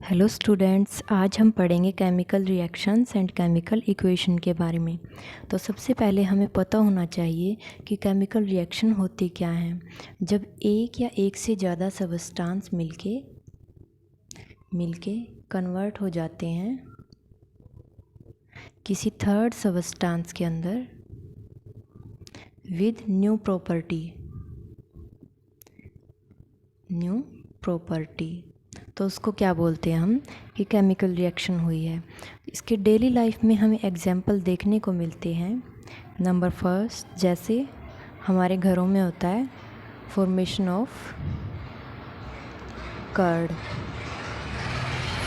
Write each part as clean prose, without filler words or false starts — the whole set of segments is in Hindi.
हेलो स्टूडेंट्स, आज हम पढ़ेंगे chemical reactions and chemical equation के बारे में। तो सबसे पहले हमें पता होना चाहिए कि केमिकल रिएक्शन होती क्या हैं। जब एक या एक से ज़्यादा सबस्टांस मिलके कन्वर्ट हो जाते हैं किसी थर्ड सबस्टांस के अंदर विद न्यू प्रॉपर्टी, तो उसको क्या बोलते हैं हम कि केमिकल रिएक्शन हुई है। इसके डेली लाइफ में हमें एग्जाम्पल देखने को मिलते हैं। नंबर फर्स्ट, जैसे हमारे घरों में होता है formation of curd.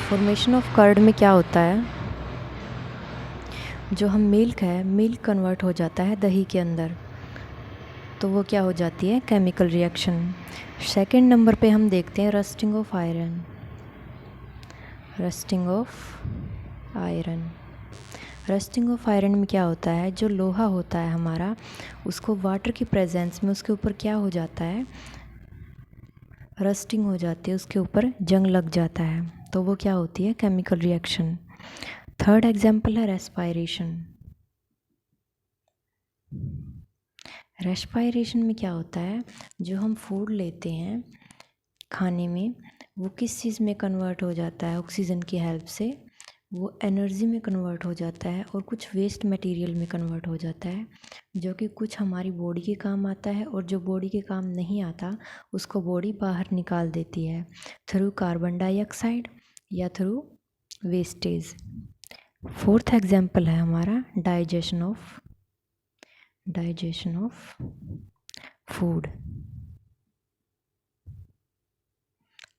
Formation of curd में क्या होता है, जो हम मिल्क कन्वर्ट हो जाता है दही के अंदर, तो वो क्या हो जाती है, केमिकल रिएक्शन। सेकंड नंबर पे हम देखते हैं rusting of iron. Rusting of iron में क्या होता है, जो लोहा होता है हमारा, उसको वाटर की प्रेजेंस में उसके ऊपर क्या हो जाता है, रस्टिंग हो जाती है, उसके ऊपर जंग लग जाता है, तो वो क्या होती है, केमिकल रिएक्शन। थर्ड एग्जाम्पल है रेस्पायरेशन। रेस्पायरेशन में क्या होता है, जो हम फूड लेते हैं खाने में, वो किस चीज़ में कन्वर्ट हो जाता है, ऑक्सीजन की हेल्प से वो एनर्जी में कन्वर्ट हो जाता है और कुछ वेस्ट मटेरियल में कन्वर्ट हो जाता है, जो कि कुछ हमारी बॉडी के काम आता है और जो बॉडी के काम नहीं आता उसको बॉडी बाहर निकाल देती है थ्रू कार्बन डाइऑक्साइड या थ्रू वेस्टेज। फोर्थ एग्जाम्पल है हमारा digestion of food.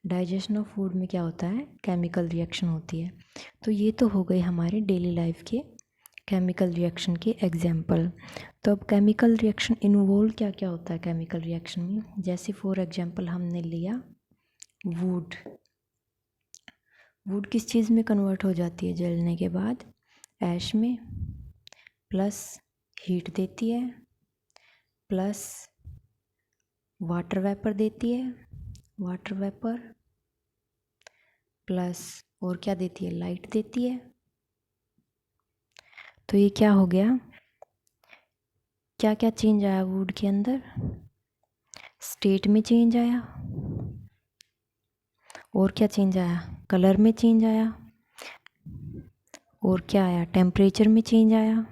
Digestion of food में क्या होता है, केमिकल रिएक्शन होती है। तो ये तो हो गए हमारे डेली लाइफ के केमिकल रिएक्शन के एग्जाम्पल। तो अब केमिकल रिएक्शन इन्वॉल्व क्या क्या होता है केमिकल रिएक्शन में, जैसे फॉर एग्जाम्पल हमने लिया वुड। वुड किस चीज़ में कन्वर्ट हो जाती है जलने के बाद, ऐश में, प्लस हीट देती है, प्लस वाटर वेपर देती है, वाटर वेपर प्लस और क्या देती है, लाइट देती है। तो ये क्या हो गया, क्या क्या चेंज आया वुड के अंदर, स्टेट में चेंज आया, और क्या चेंज आया, कलर में चेंज आया, और क्या आया, टेम्परेचर में चेंज आया,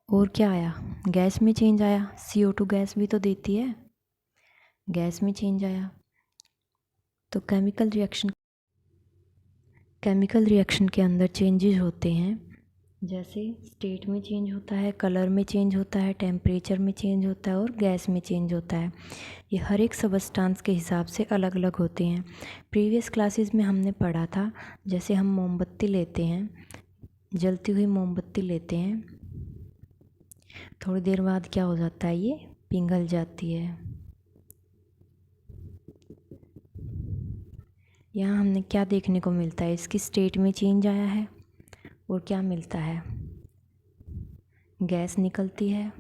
और क्या आया, गैस में चेंज आया। CO2 गैस भी तो देती है, गैस में चेंज आया। तो केमिकल रिएक्शन के अंदर चेंजेस होते हैं, जैसे स्टेट में चेंज होता है, कलर में चेंज होता है, टेम्परेचर में चेंज होता है और गैस में चेंज होता है। ये हर एक सबस्टांस के हिसाब से अलग अलग होते हैं। प्रीवियस क्लासेस में हमने पढ़ा था, जैसे हम मोमबत्ती लेते हैं, जलती हुई मोमबत्ती लेते हैं, थोड़ी देर बाद क्या हो जाता है, ये पिघल जाती है। यहाँ हमने क्या देखने को मिलता है, इसकी स्टेट में चेंज आया है और क्या मिलता है, गैस निकलती है,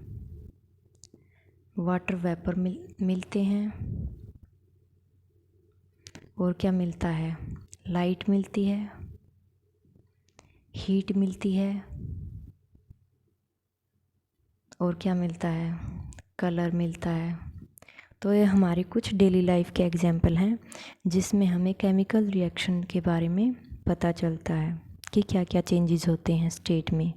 वाटर वेपर मिलते हैं, और क्या मिलता है, लाइट मिलती है, हीट मिलती है, और क्या मिलता है, कलर मिलता है। तो ये हमारे कुछ डेली लाइफ के एग्जाम्पल हैं, जिसमें हमें केमिकल रिएक्शन के बारे में पता चलता है कि क्या क्या चेंजेस होते हैं स्टेट में।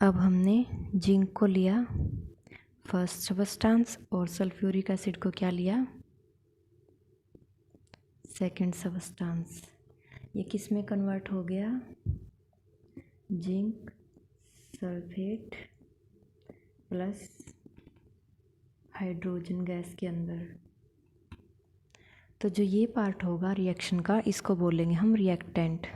अब हमने जिंक को लिया फर्स्ट सबस्टांस और सल्फ्यूरिक एसिड को क्या लिया, सेकंड सबस्टांस। ये किस में कन्वर्ट हो गया, zinc sulphate plus hydrogen gas के अंदर। तो जो ये पार्ट होगा रिएक्शन का, इसको बोलेंगे हम रिएक्टेंट,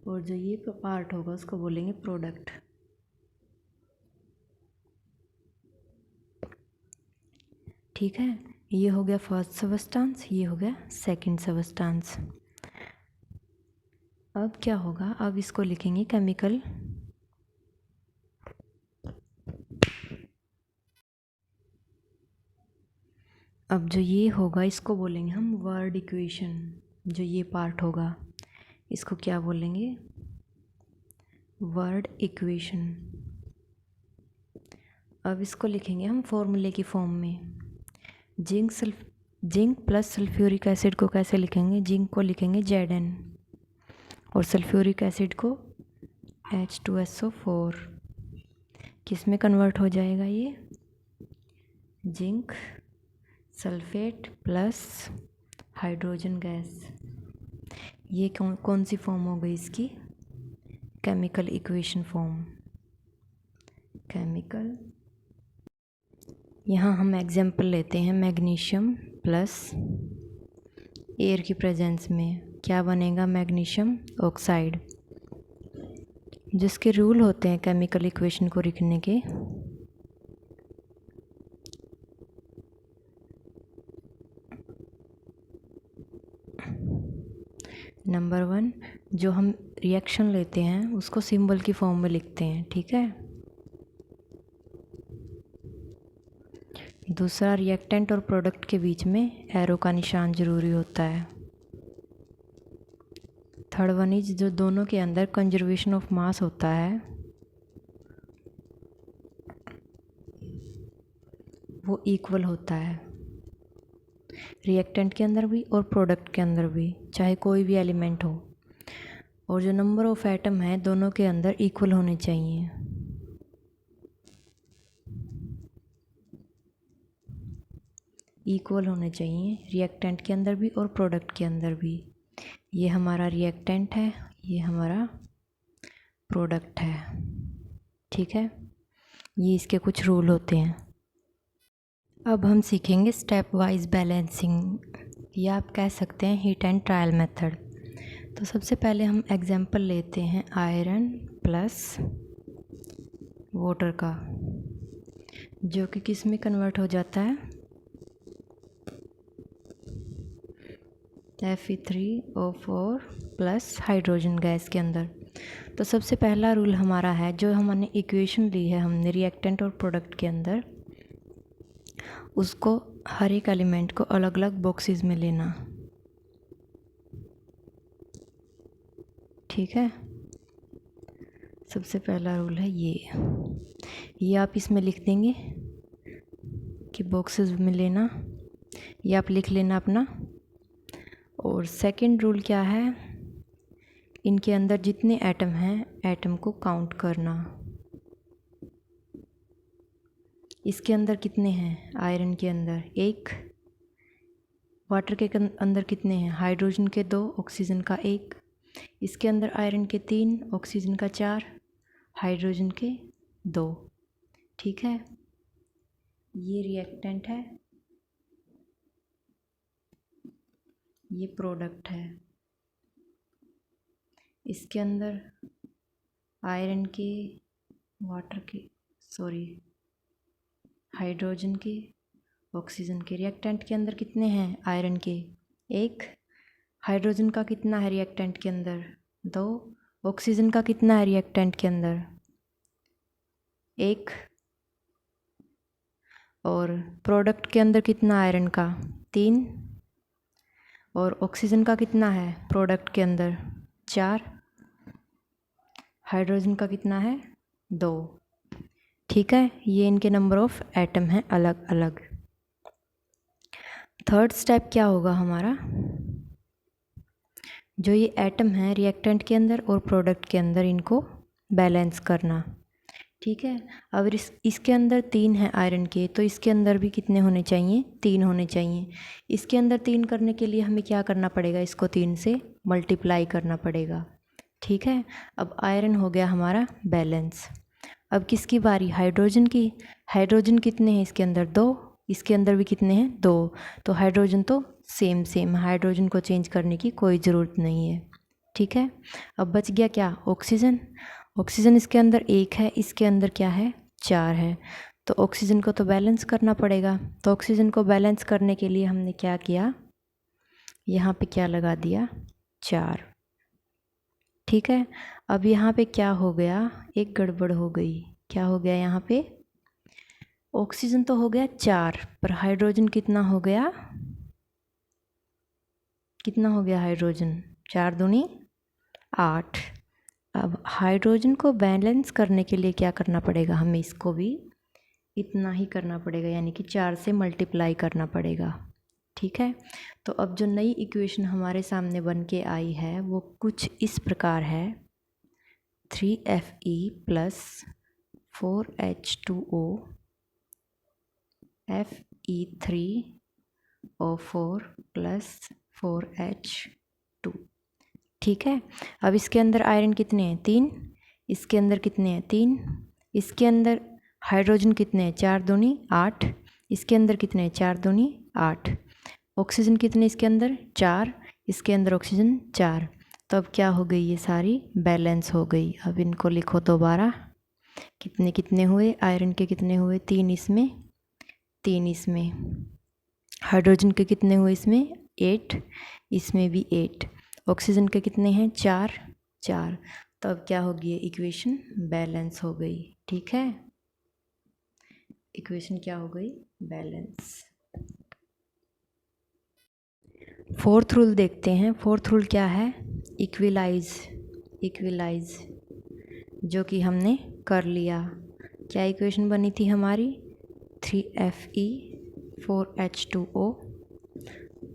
और जो ये पार्ट होगा उसको बोलेंगे प्रोडक्ट। ठीक है, ये हो गया फर्स्ट सबस्टांस, ये हो गया सेकंड सबस्टांस। अब क्या होगा, अब इसको लिखेंगे केमिकल अब जो ये होगा इसको बोलेंगे हम वर्ड इक्वेशन। जो ये पार्ट होगा इसको क्या बोलेंगे? Word equation. अब इसको लिखेंगे हम फॉर्मूले की फॉर्म में। जिंक प्लस सल्फ्यूरिक एसिड को कैसे लिखेंगे? जिंक को लिखेंगे Zn और सल्फ्यूरिक एसिड को H2SO4। किस में कन्वर्ट हो जाएगा ये? Zinc sulphate plus hydrogen gas. ये कौन सी फॉर्म हो गई इसकी? Chemical equation form. केमिकल, यहाँ हम एग्जाम्पल लेते हैं मैग्नीशियम प्लस एयर की प्रेजेंस में क्या बनेगा? Magnesium oxide. जिसके रूल होते हैं केमिकल इक्वेशन को लिखने के, नंबर 1, जो हम रिएक्शन लेते हैं उसको सिंबल की फॉर्म में लिखते हैं, ठीक है। दूसरा, रिएक्टेंट और प्रोडक्ट के बीच में एरो का निशान ज़रूरी होता है। थर्ड वन इज, जो दोनों के अंदर कंजर्वेशन ऑफ मास होता है वो इक्वल होता है, रिएक्टेंट के अंदर भी और प्रोडक्ट के अंदर भी, चाहे कोई भी एलिमेंट हो। और जो नंबर ऑफ एटम है दोनों के अंदर इक्वल होने चाहिए। इक्वल होने चाहिए रिएक्टेंट के अंदर भी और प्रोडक्ट के अंदर भी। ये हमारा रिएक्टेंट है, ये हमारा प्रोडक्ट है, ठीक है। ये इसके कुछ रूल होते हैं। अब हम सीखेंगे स्टेप वाइज बैलेंसिंग, या आप कह सकते हैं हीट एंड ट्रायल मेथड। तो सबसे पहले हम एग्जांपल लेते हैं आयरन प्लस वाटर का, जो कि किस में कन्वर्ट हो जाता है? Fe3O4 प्लस हाइड्रोजन गैस के अंदर। तो सबसे पहला रूल हमारा है, जो हमने इक्वेशन ली है हमने रिएक्टेंट और प्रोडक्ट के अंदर, उसको हर एक एलिमेंट को अलग अलग बॉक्सेस में लेना, ठीक है। सबसे पहला रूल है ये आप इसमें लिख देंगे कि बॉक्सेस में लेना, ये आप लिख लेना अपना। और सेकंड रूल क्या है? इनके अंदर जितने एटम हैं एटम को काउंट करना। इसके अंदर कितने हैं? आयरन के अंदर 1, वाटर के अंदर कितने हैं? हाइड्रोजन के 2, ऑक्सीजन का 1। इसके अंदर आयरन के 3, ऑक्सीजन का 4, हाइड्रोजन के 2, ठीक है। ये रिएक्टेंट है, ये प्रोडक्ट है। इसके अंदर आयरन के, वाटर के, हाइड्रोजन के, ऑक्सीजन के। रिएक्टेंट के अंदर कितने हैं? आयरन के 1, हाइड्रोजन का कितना है रिएक्टेंट के अंदर? 2, ऑक्सीजन का कितना है रिएक्टेंट के अंदर? 1, और प्रोडक्ट के अंदर कितना आयरन का? 3, और ऑक्सीजन का कितना है प्रोडक्ट के अंदर? 4, हाइड्रोजन का कितना है? 2, ठीक है। ये इनके नंबर ऑफ एटम हैं अलग अलग। थर्ड स्टेप क्या होगा हमारा? जो ये एटम है रिएक्टेंट के अंदर और प्रोडक्ट के अंदर, इनको बैलेंस करना, ठीक है। अगर इसके अंदर 3 है आयरन के, तो इसके अंदर भी कितने होने चाहिए? 3 होने चाहिए। इसके अंदर 3 करने के लिए हमें क्या करना पड़ेगा? इसको 3 से मल्टीप्लाई करना पड़ेगा, ठीक है। अब आयरन हो गया हमारा बैलेंस। अब किसकी बारी? हाइड्रोजन की। हाइड्रोजन कितने हैं इसके अंदर? 2, इसके अंदर भी कितने हैं? 2। तो हाइड्रोजन तो सेम, हाइड्रोजन को चेंज करने की कोई ज़रूरत नहीं है, ठीक है। अब बच गया क्या? ऑक्सीजन। ऑक्सीजन इसके अंदर 1 है, इसके अंदर क्या है? 4 है। तो ऑक्सीजन को तो बैलेंस करना पड़ेगा। तो ऑक्सीजन को बैलेंस करने के लिए हमने क्या किया? यहाँ पे क्या लगा दिया? 4, ठीक है। अब यहाँ पे क्या हो गया? एक गड़बड़ हो गई। क्या हो गया यहाँ पे? ऑक्सीजन तो हो गया 4, पर हाइड्रोजन कितना हो गया? कितना हो गया हाइड्रोजन? 4 दूनी 8। अब हाइड्रोजन को बैलेंस करने के लिए क्या करना पड़ेगा? हमें इसको भी इतना ही करना पड़ेगा, यानी कि 4 से मल्टीप्लाई करना पड़ेगा। ठीक है, तो अब जो नई इक्वेशन हमारे सामने बन के आई है वो कुछ इस प्रकार है। 3Fe plus 4H2O Fe3O4 plus 4H2। ठीक है, अब इसके अंदर आयरन कितने हैं? 3। इसके अंदर कितने हैं? 3। इसके अंदर हाइड्रोजन कितने हैं? 4 दूनी 8। इसके अंदर कितने हैं? 4 दूनी 8। ऑक्सीजन कितने इसके अंदर? 4। इसके अंदर ऑक्सीजन 4। तो अब क्या हो गई? ये सारी बैलेंस हो गई। अब इनको लिखो दोबारा, कितने कितने हुए? आयरन के कितने हुए? 3 इसमें, 3 इसमें। हाइड्रोजन के कितने हुए इसमें? 8। इसमें भी 8। ऑक्सीजन के कितने हैं? 4 4। तो अब क्या होगी? ये इक्वेशन बैलेंस हो गई। ठीक है, इक्वेशन क्या हो गई? बैलेंस। फोर्थ रूल देखते हैं। फोर्थ रूल क्या है? इक्विलाइज। इक्विलाइज, जो कि हमने कर लिया। क्या इक्वेशन बनी थी हमारी? 3Fe 4H2O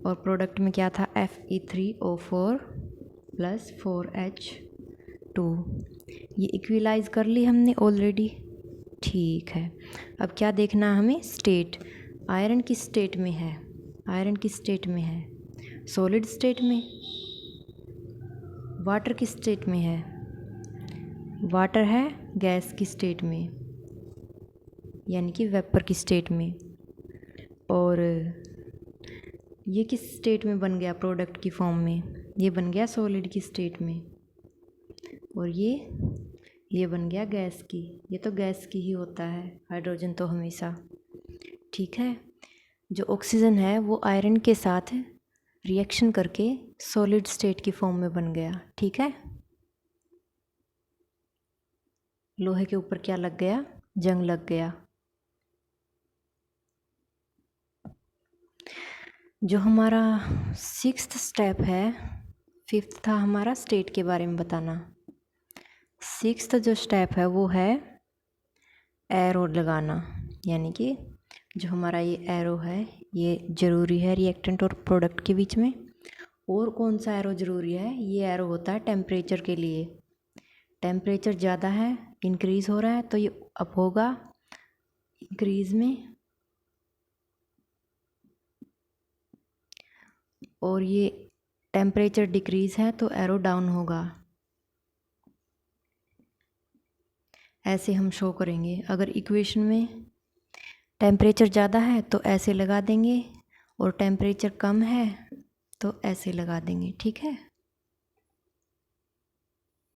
और प्रोडक्ट में क्या था? Fe3O4 plus 4H2। ये इक्विलाइज कर ली हमने ऑलरेडी। ठीक है, अब क्या देखना है हमें? स्टेट। आयरन किस स्टेट में है? आयरन किस स्टेट में है? सॉलिड स्टेट में। वाटर किस स्टेट में है? वाटर है गैस की स्टेट में, यानी कि वेपर की स्टेट में। और ये किस स्टेट में बन गया? प्रोडक्ट की फॉर्म में। ये बन गया सॉलिड की स्टेट में। और ये बन गया गैस की। ये तो गैस की ही होता है, हाइड्रोजन तो हमेशा। ठीक है, जो ऑक्सीजन है वो आयरन के साथ रिएक्शन करके सॉलिड स्टेट की फॉर्म में बन गया। ठीक है, लोहे के ऊपर क्या लग गया? जंग लग गया। जो हमारा 6th स्टेप है, 5th था हमारा स्टेट के बारे में बताना। 6th जो स्टेप है वो है एरो लगाना, यानी कि जो हमारा ये एरो है ये ज़रूरी है रिएक्टेंट और प्रोडक्ट के बीच में। और कौन सा एरो ज़रूरी है? ये एरो होता है टेम्परेचर के लिए। टेम्परेचर ज़्यादा है, इंक्रीज़ हो रहा है, तो ये अप होगा इंक्रीज़ में। और ये टेम्परेचर डिक्रीज़ है तो एरो डाउन होगा। ऐसे हम शो करेंगे। अगर इक्वेशन में टेम्परेचर ज़्यादा है तो ऐसे लगा देंगे, और टेम्परेचर कम है तो ऐसे लगा देंगे। ठीक है।